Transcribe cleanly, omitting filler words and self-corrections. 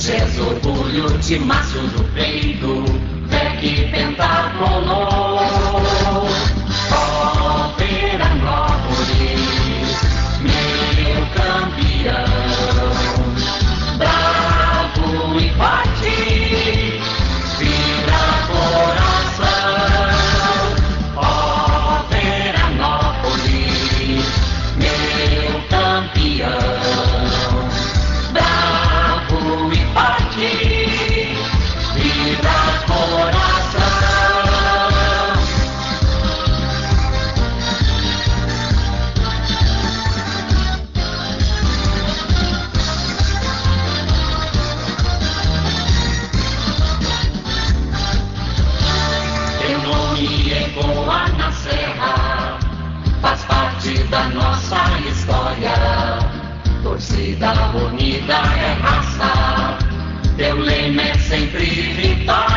Chés, orgulho, timaço do peito, PEC pentacolor. Ó, Veranópolis, meu campeão, bravo e forte, vibra coração. Ó, Veranópolis, meu campeão, bravo e forte, vibra coração. Teu nome ecoa na serra, faz parte da nossa história. Torcida unida é raça, teu lema é sempre vitória.